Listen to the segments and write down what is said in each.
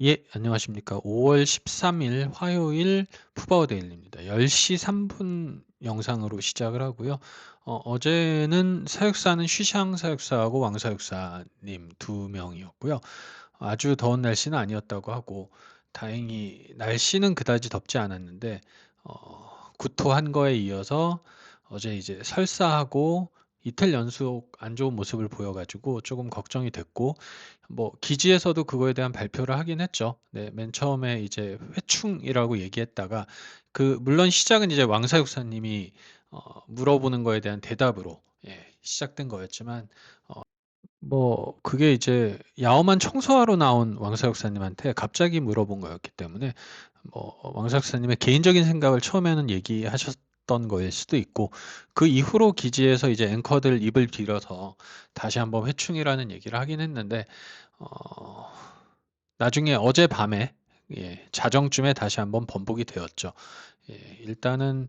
예, 안녕하십니까. 5월 13일 화요일 푸바오 데일리입니다. 10시 3분 영상으로 시작을 하고요. 어제는 사육사는 쉬샹 사육사하고 왕 사육사님 두 명이었고요. 아주 더운 날씨는 아니었다고 하고, 다행히 날씨는 그다지 덥지 않았는데, 구토한 거에 이어서 어제 이제 설사하고 이틀 연속 안 좋은 모습을 보여가지고 조금 걱정이 됐고, 뭐 기지에서도 그거에 대한 발표를 하긴 했죠. 네, 맨 처음에 이제 회충이라고 얘기했다가 물론 시작은 이제 왕사육사님이 물어보는 거에 대한 대답으로 시작된 거였지만 뭐 그게 이제 야엄한 청소하러 나온 왕사육사님한테 갑자기 물어본 거였기 때문에 뭐 왕사육사님의 개인적인 생각을 처음에는 얘기하셨던 거일 수도 있고 그 이후로 기지에서 이제 앵커들 입을 빌어서 다시 한번 회충이라는 얘기를 하긴 했는데 어, 나중에 어젯밤에 자정쯤에 다시 한번 번복이 되었죠. 일단은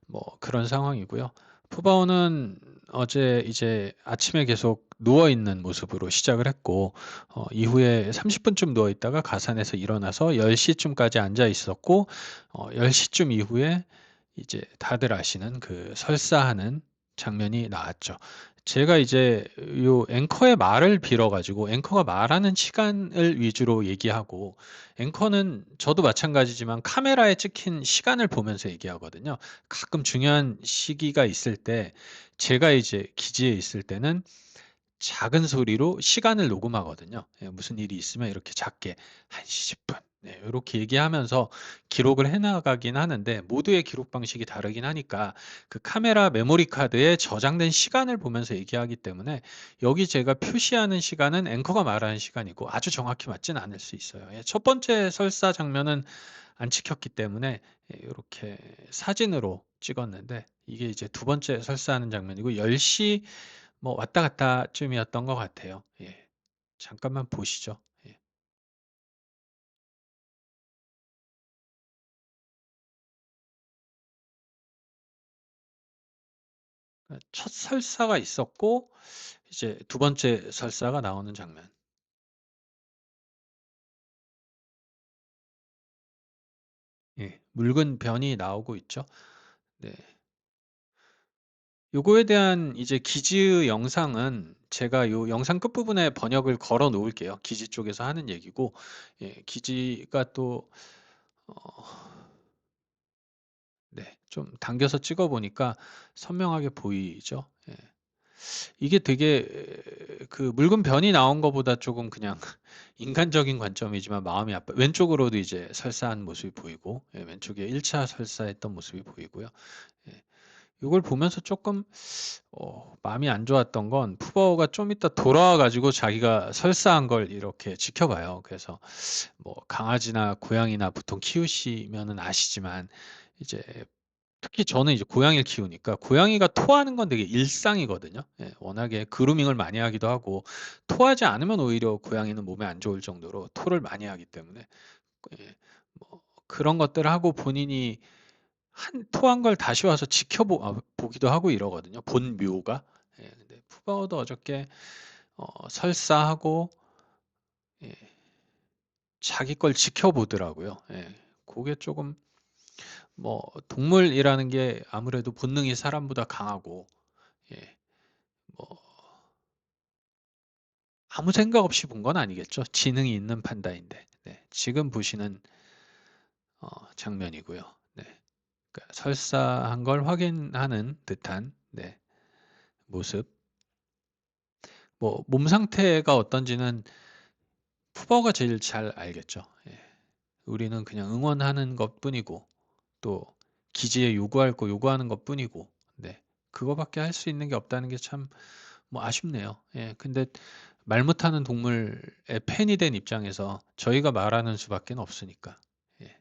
뭐 그런 상황이고요. 푸바오는 어제 이제 아침에 계속 누워 있는 모습으로 시작을 했고, 이후에 30분쯤 누워 있다가 가산에서 일어나서 10시쯤까지 앉아 있었고, 10시쯤 이후에 이제 다들 아시는 그 설사하는 장면이 나왔죠. 제가 이제 요 앵커의 말을 빌어가지고 앵커가 말하는 시간을 위주로 얘기하고 앵커는 저도 마찬가지지만 카메라에 찍힌 시간을 보면서 얘기하거든요. 가끔 중요한 시기가 있을 때 제가 이제 기지에 있을 때는 작은 소리로 시간을 녹음하거든요. 무슨 일이 있으면 이렇게 작게 1시 10분 이렇게 얘기하면서 기록을 해나가긴 하는데 모두의 기록 방식이 다르긴 하니까 그 카메라 메모리 카드에 저장된 시간을 보면서 얘기하기 때문에 여기 제가 표시하는 시간은 앵커가 말하는 시간이고 아주 정확히 맞지는 않을 수 있어요. 첫 번째 설사 장면은 안 찍혔기 때문에 이렇게 사진으로 찍었는데 이게 이제 두 번째 설사하는 장면이고 10시 뭐 왔다 갔다쯤이었던 것 같아요. 잠깐만 보시죠. 첫 설사가 있었고 이제 두 번째 설사가 나오는 장면. 묽은 변이 나오고 있죠. 네. 요거에 대한 이제 기지 영상은 제가 요 영상 끝부분에 번역을 걸어 놓을게요. 기지 쪽에서 하는 얘기고, 기지가 또, 어, 네, 좀 당겨서 찍어 보니까 선명하게 보이죠. 이게 되게 그 묽은 변이 나온 것보다 조금 그냥 인간적인 관점이지만 마음이 아파. 왼쪽으로도 이제 설사한 모습이 보이고, 왼쪽에 1차 설사했던 모습이 보이고요. 예, 이걸 보면서 조금 마음이 안 좋았던 건 푸바오가 좀 이따 돌아와 가지고 자기가 설사한 걸 이렇게 지켜봐요. 그래서 뭐 강아지나 고양이나 보통 키우시면은 아시지만 이제 특히 저는 이제 고양이를 키우니까 고양이가 토하는 건 되게 일상이거든요. 워낙에 그루밍을 많이 하기도 하고 토하지 않으면 오히려 고양이는 몸에 안 좋을 정도로 토를 많이 하기 때문에 뭐 그런 것들을 하고 본인이 토한 걸 다시 와서 보기도 하고 이러거든요. 본 묘가. 근데 푸바오도 어저께 설사하고 예, 자기 걸 지켜보더라고요. 그게 조금 뭐 동물이라는 게 아무래도 본능이 사람보다 강하고 예, 뭐 아무 생각 없이 본 건 아니겠죠. 지능이 있는 판다인데. 네, 지금 보시는 장면이고요. 네, 그러니까 설사한 걸 확인하는 듯한 모습. 뭐 몸 상태가 어떤지는 푸버가 제일 잘 알겠죠. 우리는 그냥 응원하는 것뿐이고 또 기지에 요구할 거 요구하는 것뿐이고 네, 그거밖에 할 수 있는 게 없다는 게 참 뭐 아쉽네요. 근데 말 못하는 동물의 팬이 된 입장에서 저희가 말하는 수밖에 없으니까. 예.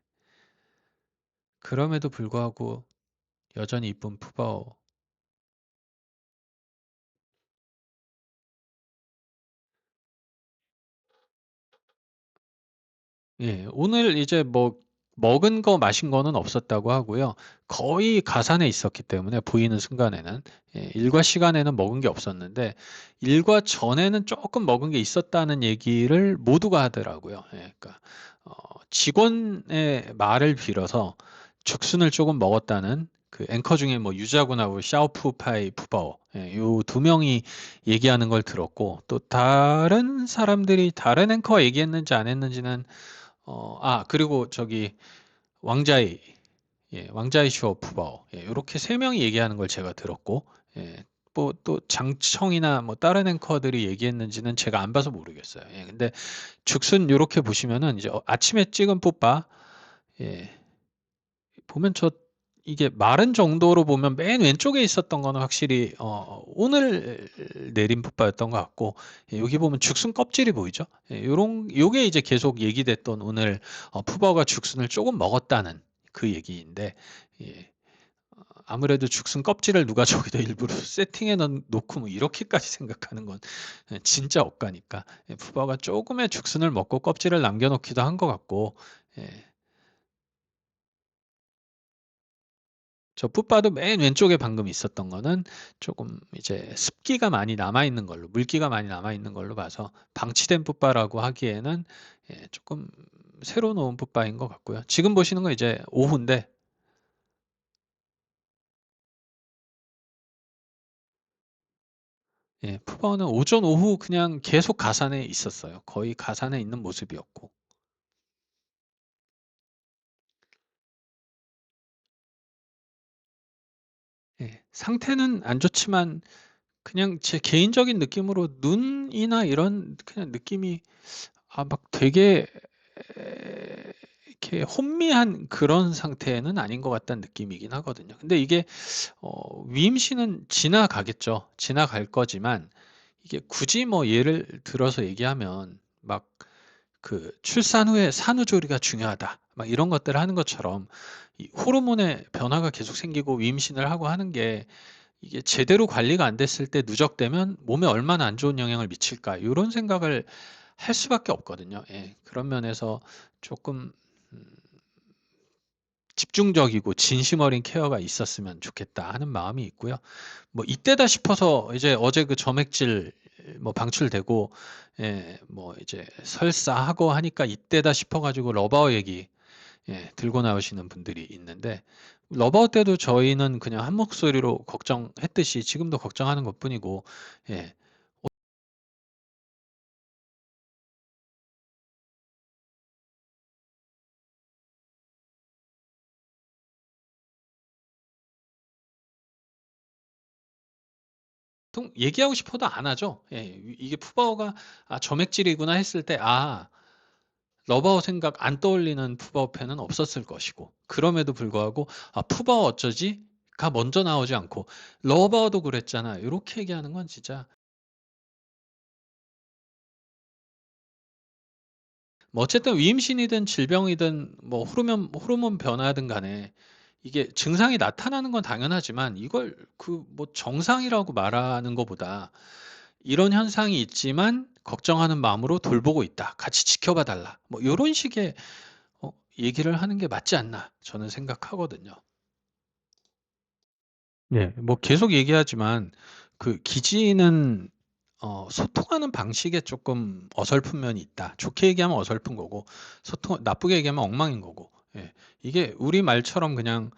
그럼에도 불구하고 여전히 이쁜 푸바오. 오늘 이제 뭐 먹은 거 마신 거는 없었다고 하고요. 거의 가산해 있었기 때문에 보이는 순간에는 일과 시간에는 먹은 게 없었는데 일과 전에는 조금 먹은 게 있었다는 얘기를 모두가 하더라고요. 그러니까 직원의 말을 빌어서 죽순을 조금 먹었다는 그 앵커 중에 뭐 유자군하고 샤오푸파이 푸바오 요 두 명이 얘기하는 걸 들었고 또 다른 사람들이 다른 앵커가 얘기했는지 안 했는지는 그리고 저기 왕자이, 왕자이 슈어 푸바오, 이렇게 세 명이 얘기하는 걸 제가 들었고, 뭐 또 장청이나 뭐 다른 앵커들이 얘기했는지는 제가 안 봐서 모르겠어요. 근데 죽순 이렇게 보시면은 이제 아침에 찍은 뽀빠, 예, 보면 이게 마른 정도로 보면 맨 왼쪽에 있었던 거는 확실히 오늘 내린 풋바였던 것 같고 여기 보면 죽순 껍질이 보이죠? 요게 이제 계속 얘기됐던 오늘 푸바오가 죽순을 조금 먹었다는 그 얘기인데 예, 아무래도 죽순 껍질을 누가 저기다 일부러 세팅해 놓고 뭐 이렇게까지 생각하는 건 진짜 억까니까 푸바오가 조금의 죽순을 먹고 껍질을 남겨놓기도 한 것 같고 예, 저 풋바도 맨 왼쪽에 방금 있었던 거는 조금 이제 습기가 많이 남아있는 걸로, 물기가 많이 남아있는 걸로 봐서 방치된 풋바라고 하기에는 조금 새로 놓은 풋바인 것 같고요. 지금 보시는 건 이제 오후인데, 풋바는 오전, 오후 그냥 계속 가산에 있었어요. 거의 가산에 있는 모습이었고. 상태는 안 좋지만 그냥 제 개인적인 느낌으로 눈이나 이런 그냥 느낌이 막 되게 이렇게 혼미한 그런 상태는 아닌 것 같다는 느낌이긴 하거든요. 근데 이게 위임신은 지나가겠죠. 지나갈 거지만 이게 굳이 뭐 예를 들어서 얘기하면 막 그 출산 후에 산후조리가 중요하다. 막 이런 것들을 하는 것처럼 이 호르몬의 변화가 계속 생기고 위임신을 하고 하는 게 이게 제대로 관리가 안 됐을 때 누적되면 몸에 얼마나 안 좋은 영향을 미칠까 이런 생각을 할 수밖에 없거든요. 그런 면에서 조금 음, 집중적이고 진심 어린 케어가 있었으면 좋겠다 하는 마음이 있고요. 뭐 이때다 싶어서 이제 어제 그 점액질 뭐 방출되고 뭐 이제 설사하고 하니까 이때다 싶어가지고 러바오 얘기 들고 나오시는 분들이 있는데 러바우 때도 저희는 그냥 한 목소리로 걱정했듯이 지금도 걱정하는 것뿐이고 예, 보통 얘기하고 싶어도 안 하죠. 이게 푸바오가 점액질이구나 했을 때 러바오 생각 안 떠올리는 푸바오 팬은 없었을 것이고 그럼에도 불구하고 푸바오 어쩌지? 가 먼저 나오지 않고 러바오도 그랬잖아. 이렇게 얘기하는 건 진짜 뭐 어쨌든 위임신이든 질병이든 뭐 호르몬 변화든 간에 이게 증상이 나타나는 건 당연하지만 이걸 그 뭐 정상이라고 말하는 것보다 "이런 현상이 있지만 걱정하는 마음으로 돌보고 있다. 같이 지켜봐 달라." 뭐 요런 식의 얘기를 하는 게 맞지 않나 저는 생각하거든요. 뭐 계속 얘기하지만 그 기지는 소통하는 방식에 조금 어설픈 면이 있다. 좋게 얘기하면 어설픈 거고 나쁘게 얘기하면 엉망인 거고. 이게 우리말처럼 그냥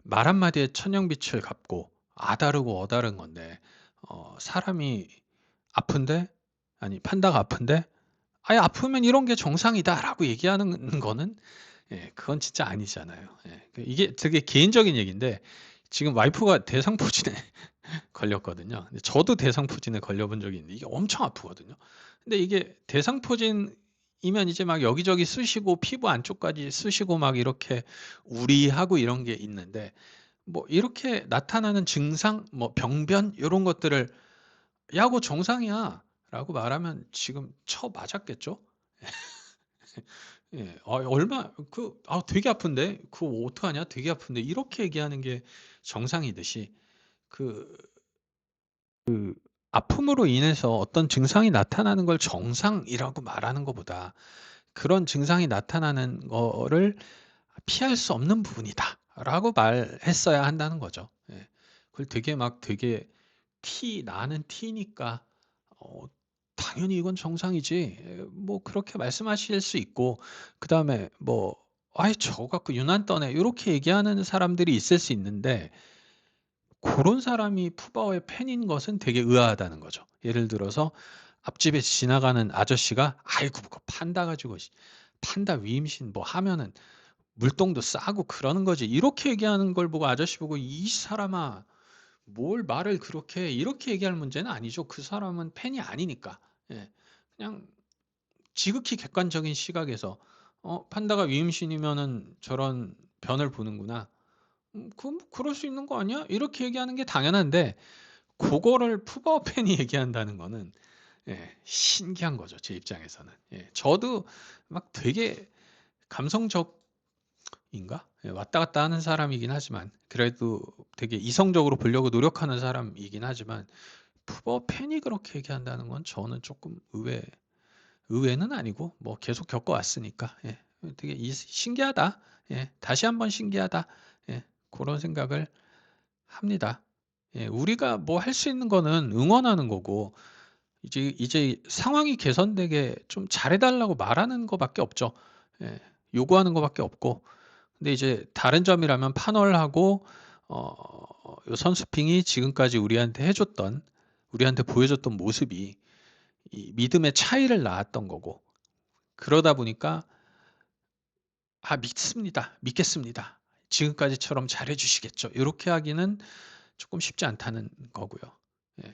말 한마디에 천냥빛을 갚고 아다르고 어다른 건데 사람이 아픈데 아니 판다가 아픈데 "아이 아프면 이런 게 정상이다."라고 얘기하는 거는 그건 진짜 아니잖아요. 이게 되게 개인적인 얘기인데 지금 와이프가 대상포진에 걸렸거든요. 근데 저도 대상포진에 걸려본 적이 있는데 이게 엄청 아프거든요. 근데 이게 대상포진이면 이제 막 여기저기 쑤시고 피부 안쪽까지 쑤시고 막 이렇게 우리하고 이런 게 있는데 뭐 이렇게 나타나는 증상 뭐 병변 요런 것들을 "야 고 정상이야."라고 말하면 지금 맞았겠죠? 얼마 "되게 아픈데? 그거 어떡하냐? 되게 아픈데." 이렇게 얘기하는 게 정상이듯이 그 아픔으로 인해서 어떤 증상이 나타나는 걸 정상이라고 말하는 것보다 그런 증상이 나타나는 거를 피할 수 없는 부분이다라고 말했어야 한다는 거죠. 예. 그걸 되게 나는 T니까 어 당연히 이건 정상이지. 뭐 그렇게 말씀하실 수 있고, 그다음에 뭐 "아이 저거 갖고 유난 떠네." 요렇게 얘기하는 사람들이 있을 수 있는데, 고런 사람이 푸바오의 팬인 것은 되게 의아하다는 거죠. 예를 들어서 앞집에 지나가는 아저씨가 "아이고 그 판다 가지고 판다 위임신 뭐 하면은 물똥도 싸고 그러는 거지." 이렇게 얘기하는 걸 보고 아저씨 보고 "이 사람아 뭘 말을 그렇게 해." 이렇게 얘기할 문제는 아니죠. 그 사람은 팬이 아니니까. 예. 그냥 지극히 객관적인 시각에서 '판다가 위임신이면은 저런 변을 보는구나. 그럼 뭐 그럴 수 있는 거 아니야?' 이렇게 얘기하는 게 당연한데, 고거를 푸바오 팬이 얘기한다는 거는 신기한 거죠, 제 입장에서는. 예. 저도 막 되게 감성적인가? 예, 왔다 갔다 하는 사람이긴 하지만, 그래도 되게 이성적으로 보려고 노력하는 사람이긴 하지만, 푸바오 팬이 그렇게 얘기한다는 건 저는 쪼끔 의외는 아니고 뭐 계속 겪어 왔으니까 되게 신기하다. 예. 다시 한번 신기하다. 예. 고런 생각을 합니다. 예. 우리가 뭐 할 수 있는 거는 응원하는 거고, 이제 상황이 개선되게 좀 잘해 달라고 말하는 거 밖에 없죠. 예. 요구하는 거 밖에 없고. 근데 이제 다른 점이라면 파널하고 요 선수핑이 지금까지 우리한테 보여줬던 모습이 이 믿음의 차이를 낳았던 거고, 그러다 보니까 '아 믿습니다. 믿겠습니다. 지금까지처럼 잘해 주시겠죠.' 요렇게 하기는 쪼끔 쉽지 않다는 거고요. 예.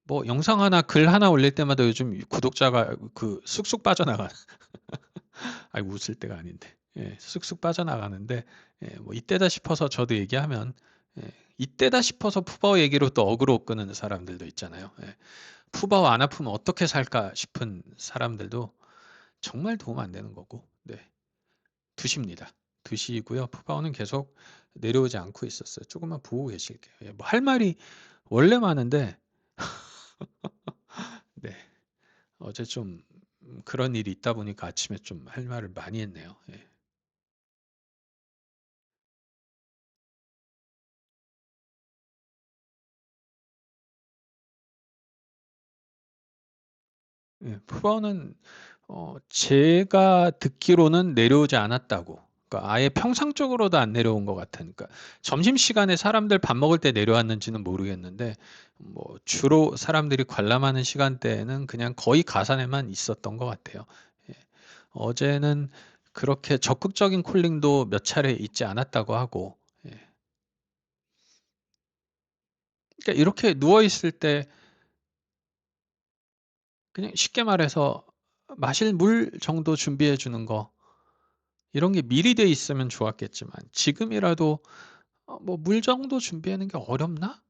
뭐 영상 하나 글 하나 올릴 때마다 요즘 구독자가 그 쑥쑥 빠져나가 아이고 웃을 때가 아닌데. 예. 쑥쑥 빠져나가는데, 뭐 이때다 싶어서 저도 얘기하면, 이때다 싶어서 푸바오 얘기로 또 어그로 끄는 사람들도 있잖아요. 예. '푸바오 안 아프면 어떻게 살까?' 싶은 사람들도 정말 도움 안 되는 거고. 네. 두시입니다. 두시이고요. 푸바오는 계속 내려오지 않고 있었어요. 조금만 보고 계실게요. 예, 뭐 할 말이 원래 많은데 네. 어제 좀 그런 일이 있다 보니까 아침에 좀 할 말을 많이 했네요. 예. 예. 푸바오는 제가 듣기로는 내려오지 않았다고. 그러니까 아예 평상적으로도 안 내려온 것 같으니까. 그러니까 점심시간에 사람들 밥 먹을 때 내려왔는지는 모르겠는데, 뭐 주로 사람들이 관람하는 시간대에는 그냥 거의 가산에만 있었던 것 같아요. 예. 어제는 그렇게 적극적인 콜링도 몇 차례 있지 않았다고 하고. 예. 그러니까 이렇게 누워 있을 때 그냥 쉽게 말해서 마실 물 정도 준비해 주는 거, 이런 게 미리 돼 있으면 좋았겠지만, 지금이라도 뭐 '물 정도 준비하는 게 어렵나?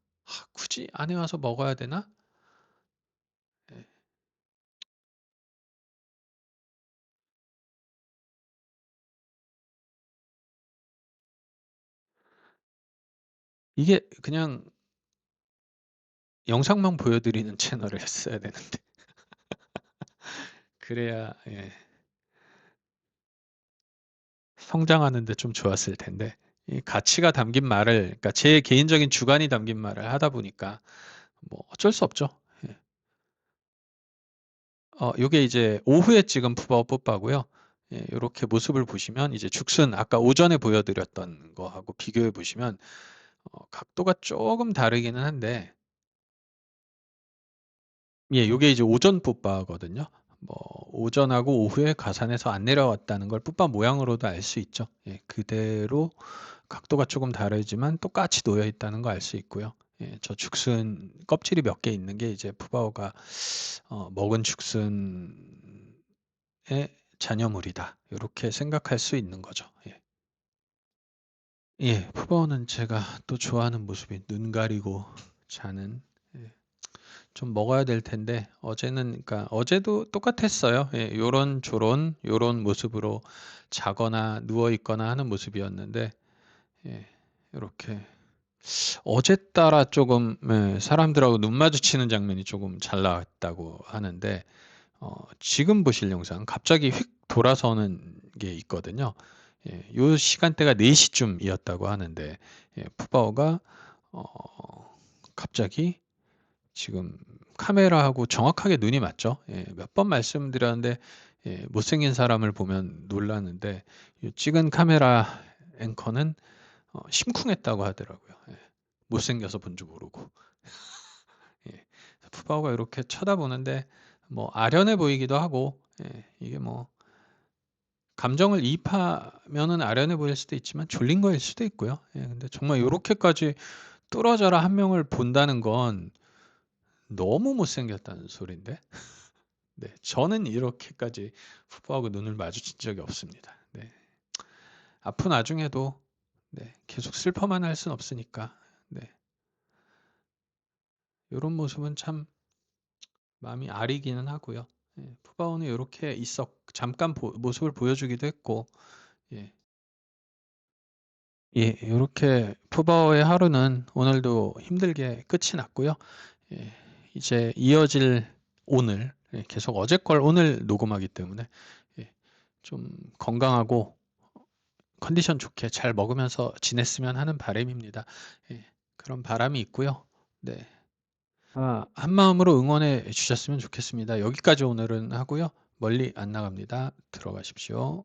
굳이 안에 와서 먹어야 되나?' 예. 이게 그냥 영상만 보여 드리는 채널을 했어야 되는데, 그래야 성장하는 데 좀 좋았을 텐데, 이 가치가 담긴 말을, 그러니까 제 개인적인 주관이 담긴 말을 하다 보니까 뭐 어쩔 수 없죠. 예. 요게 이제 오후에 찍은 푸바오 뽀빠고요. 예, 요렇게 모습을 보시면 이제 죽순 아까 오전에 보여 드렸던 거하고 비교해 보시면 각도가 쪼금 다르기는 한데, 예, 요게 이제 오전 뽀빠거든요. 뭐 오전하고 오후에 가산해서 안 내려왔다는 걸 뽀빠 모양으로도 알 수 있죠. 예, 그대로 각도가 쪼금 다르지만 똑같이 놓여 있다는 거 알 수 있고요. 예, 저 죽순 껍질이 몇 개 있는 게 이제 푸바오가 먹은 죽순의 잔여물이다, 요렇게 생각할 수 있는 거죠. 예. 예. 푸바오는 제가 또 좋아하는 모습이 눈 가리고 자는, 예, 좀 먹어야 될 텐데, 어제는, 그러니까 어제도 똑같았어요. 예. 요런조런 요런 모습으로 자거나 누워 있거나 하는 모습이었는데, 예, 요렇게 어제 따라 쪼금 사람들하고 눈 마주치는 장면이 쪼금 잘 나왔다고 하는데, 지금 보실 영상 갑자기 휙 돌아서는 게 있거든요. 예, 요 시간대가 4시쯤이었다고 하는데 예, 푸바오가 갑자기 지금 카메라하고 정확하게 눈이 맞죠. 예, 몇 번 말씀드렸는데 예, 못생긴 사람을 보면 놀라는데 이 찍은 카메라 앵커는 심쿵했다고 하더라고요. 예, 못생겨서 본 줄 모르고. 예, 푸바오가 이렇게 쳐다보는데 뭐 아련해 보이기도 하고 예, 이게 뭐 감정을 이입하면은 아련해 보일 수도 있지만 졸린 거일 수도 있고요. 예, 근데 정말 요렇게까지 뚫어져라 한 명을 본다는 건 너무 못생겼다는 소린데. 네, 저는 이렇게까지 푸바오하고 눈을 마주친 적이 없습니다. 네, 아픈 와중에도 네, 계속 슬퍼만 할 순 없으니까 네, 요런 모습은 참 마음이 아리기는 하고요. 예, 푸바오는 요렇게 잠깐 모습을 보여주기도 했고 예. 예, 요렇게 푸바오의 하루는 오늘도 힘들게 끝이 났고요. 예, 이제 이어질 오늘 예, 계속 어제 걸 오늘 녹음하기 때문에 예, 좀 건강하고 컨디션 좋게 잘 먹으면서 지냈으면 하는 바람입니다. 예, 그런 바람이 있고요. 네. 한 마음으로 응원해 주셨으면 좋겠습니다. 여기까지 오늘은 하고요. 멀리 안 나갑니다. 들어가십시오.